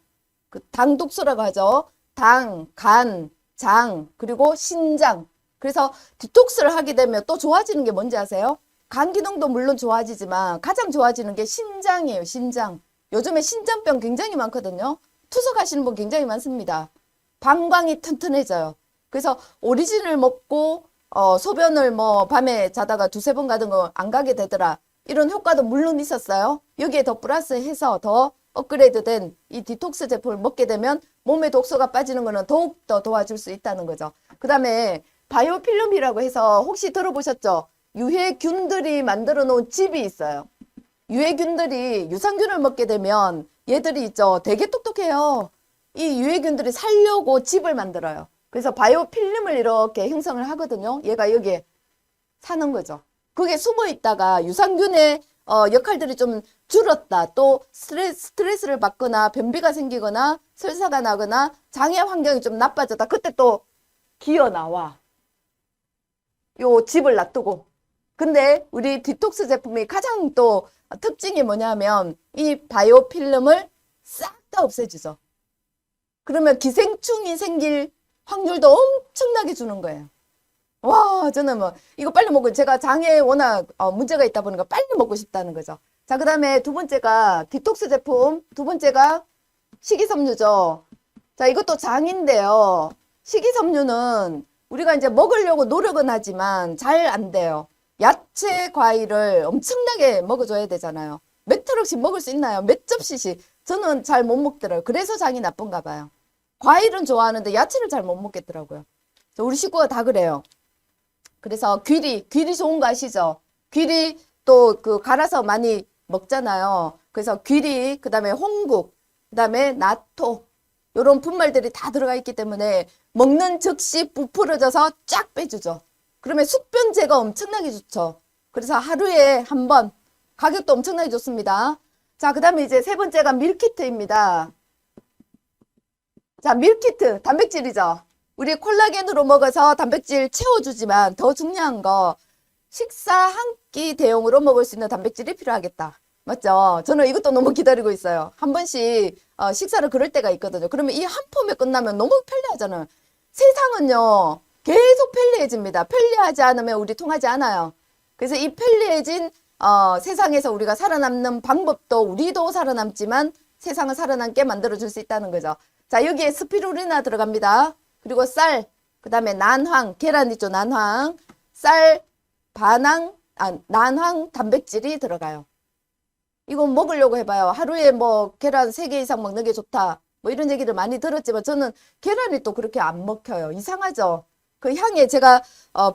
A: 독소라고 하죠. 당, 간, 장, 그리고 신장. 그래서 디톡스를 하게 되면 또 좋아지는 게 뭔지 아세요? 간 기능도 물론 좋아지지만 가장 좋아지는 게 신장이에요. 신장. 요즘에 신장병 굉장히 많거든요. 투석하시는 분 굉장히 많습니다. 방광이 튼튼해져요. 그래서 오리진을 먹고 소변을 밤에 자다가 2, 3번 가던 거 안 가게 되더라. 이런 효과도 물론 있었어요. 여기에 더 플러스해서 더 업그레이드된 이 디톡스 제품을 먹게 되면 몸에 독소가 빠지는 거는 더욱더 도와줄 수 있다는 거죠. 그 다음에 바이오필름이라고 해서 혹시 들어보셨죠? 유해균들이 만들어 놓은 칩이 있어요. 유해균들이 유산균을 먹게 되면 얘들이 있죠. 되게 똑똑해요. 이 유해균들이 살려고 칩을 만들어요. 그래서 바이오필름을 이렇게 형성을 하거든요. 얘가 여기에 사는 거죠. 그게 숨어 있다가 유산균의 역할들이 좀 줄었다. 또 스트레스를 받거나 변비가 생기거나 설사가 나거나 장애 환경이 좀 나빠졌다. 그때 또 기어 나와. 요 칩을 놔두고. 근데 우리 디톡스 제품이 가장 또 특징이 뭐냐면 이 바이오필름을 싹 다 없애주죠. 그러면 기생충이 생길 확률도 엄청나게 주는 거예요. 와, 저는 이거 빨리 먹고, 제가 장애에 워낙 문제가 있다 보니까 빨리 먹고 싶다는 거죠. 자, 그 다음에 두 번째가 디톡스 제품, 두 번째가 식이섬유죠. 자, 이것도 장인데요. 식이섬유는 우리가 이제 먹으려고 노력은 하지만 잘 안 돼요. 야채, 과일을 엄청나게 먹어줘야 되잖아요. 몇 트럭씩 먹을 수 있나요? 몇 접시씩. 저는 잘 못 먹더라고요. 그래서 장이 나쁜가 봐요. 과일은 좋아하는데 야채를 잘 못 먹겠더라고요. 우리 식구가 다 그래요. 그래서 귀리 좋은 거 아시죠? 귀리 또 갈아서 많이 먹잖아요. 그래서 귀리, 그 다음에 홍국, 그 다음에 나토, 요런 분말들이 다 들어가 있기 때문에 먹는 즉시 부풀어져서 쫙 빼주죠. 그러면 숙변제가 엄청나게 좋죠. 그래서 하루에 한 번, 가격도 엄청나게 좋습니다. 자, 그 다음에 이제 세 번째가 밀키트입니다. 자, 밀키트, 단백질이죠. 우리 콜라겐으로 먹어서 단백질 채워주지만 더 중요한 거 식사 한 끼 대용으로 먹을 수 있는 단백질이 필요하겠다. 맞죠? 저는 이것도 너무 기다리고 있어요. 한 번씩 식사를 그럴 때가 있거든요. 그러면 이 한 폼에 끝나면 너무 편리하잖아요. 세상은요, 계속 편리해집니다. 편리하지 않으면 우리 통하지 않아요. 그래서 이 편리해진 세상에서 우리가 살아남는 방법도 우리도 살아남지만 세상을 살아남게 만들어줄 수 있다는 거죠. 자, 여기에 스피루리나 들어갑니다. 그리고 쌀, 그 다음에 난황, 계란 있죠, 난황, 쌀, 반황, 난황 단백질이 들어가요. 이거 먹으려고 해봐요. 하루에 뭐 계란 3개 이상 먹는 게 좋다. 뭐 이런 얘기를 많이 들었지만 저는 계란이 또 그렇게 안 먹혀요. 이상하죠? 그 향에 제가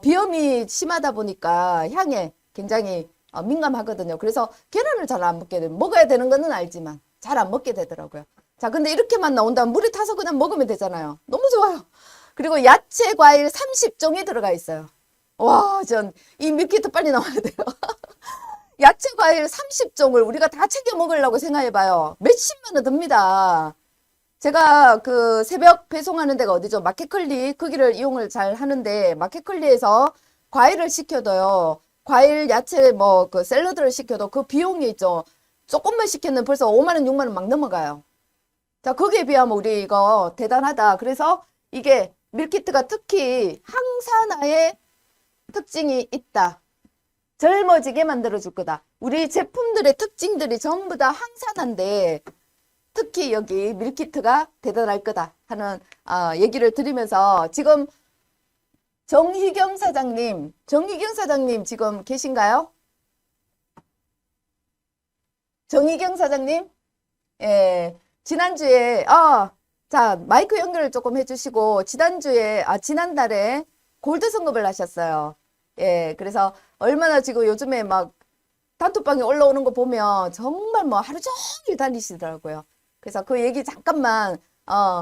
A: 비염이 심하다 보니까 향에 굉장히 민감하거든요. 그래서 계란을 잘 안 먹게 돼요. 먹어야 되는 거는 알지만 잘 안 먹게 되더라고요. 자, 근데 이렇게만 나온다면 물에 타서 그냥 먹으면 되잖아요. 너무 좋아요. 그리고 야채, 과일 30종이 들어가 있어요. 와, 전 이 밀키트 빨리 나와야 돼요. 야채, 과일 30종을 우리가 다 챙겨 먹으려고 생각해봐요. 몇십만 원 듭니다. 제가 그 새벽 배송하는 데가 어디죠? 마켓컬리, 거기를 이용을 잘 하는데, 마켓컬리에서 과일을 시켜도요. 과일, 야채, 뭐, 그 샐러드를 시켜도 그 비용이 있죠. 조금만 시키면 벌써 5만 원, 6만 원 막 넘어가요. 자, 거기에 비하면 우리 이거 대단하다. 그래서 이게 밀키트가 특히 항산화의 특징이 있다. 젊어지게 만들어줄 거다. 우리 제품들의 특징들이 전부 다 항산화인데 특히 여기 밀키트가 대단할 거다 하는 얘기를 드리면서 지금 정희경 사장님 지금 계신가요? 정희경 사장님? 예, 지난주에 자, 마이크 연결을 조금 해주시고 지난달에 골드 선급을 하셨어요. 예, 그래서 얼마나 지금 요즘에 막 단톡방에 올라오는 거 보면 정말 뭐 하루 종일 다니시더라고요. 그래서 그 얘기 잠깐만,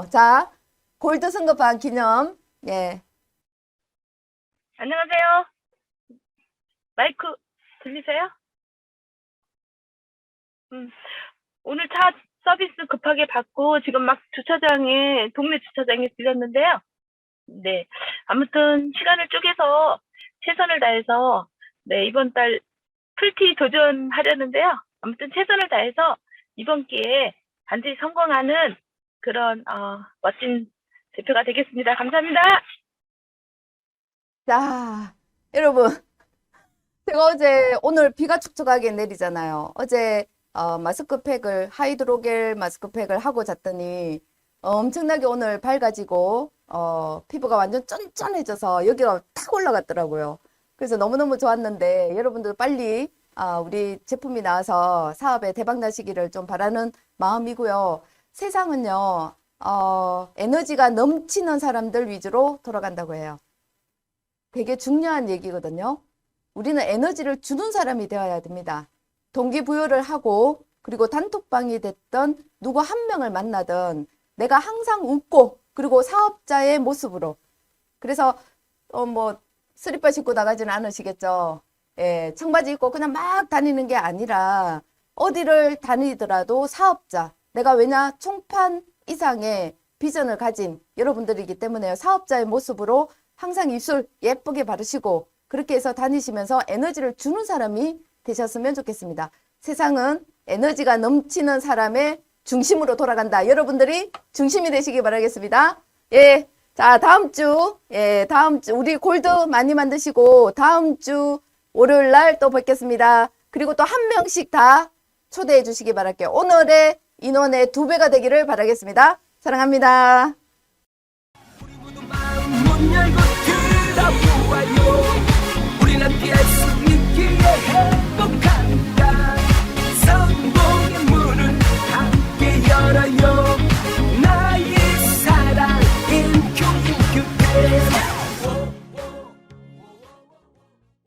A: 자, 골드 승급한 기념, 예.
B: 안녕하세요. 마이크 들리세요? 오늘 차 서비스 급하게 받고 지금 막 동네 주차장에 들렸는데요. 네. 아무튼 시간을 쪼개서 최선을 다해서, 네, 이번 달 풀티 도전하려는데요. 아무튼 최선을 다해서 이번 기회에 반드시 성공하는 그런, 멋진 대표가 되겠습니다. 감사합니다.
A: 자, 여러분. 제가 오늘 비가 축축하게 내리잖아요. 어제 마스크팩을 하이드로겔 마스크팩을 하고 잤더니 엄청나게 오늘 밝아지고 피부가 완전 쫀쫀해져서 여기가 탁 올라갔더라고요. 그래서 너무너무 좋았는데 여러분들 빨리 우리 제품이 나와서 사업에 대박 나시기를 좀 바라는 마음이고요. 세상은요 에너지가 넘치는 사람들 위주로 돌아간다고 해요. 되게 중요한 얘기거든요. 우리는 에너지를 주는 사람이 되어야 됩니다. 동기부여를 하고 그리고 단톡방이 됐던 누구 한 명을 만나든 내가 항상 웃고 그리고 사업자의 모습으로 그래서 뭐 슬리퍼 신고 나가지는 않으시겠죠. 예, 청바지 입고 그냥 막 다니는 게 아니라 어디를 다니더라도 사업자 내가 왜냐 총판 이상의 비전을 가진 여러분들이기 때문에 사업자의 모습으로 항상 입술 예쁘게 바르시고 그렇게 해서 다니시면서 에너지를 주는 사람이 되셨으면 좋겠습니다. 세상은 에너지가 넘치는 사람의 중심으로 돌아간다. 여러분들이 중심이 되시기 바라겠습니다. 예. 자, 다음 주 우리 골드 많이 만드시고 다음 주 월요일 날 또 뵙겠습니다. 그리고 또 한 명씩 다 초대해 주시기 바랄게요. 오늘의 인원의 2배가 되기를 바라겠습니다. 사랑합니다.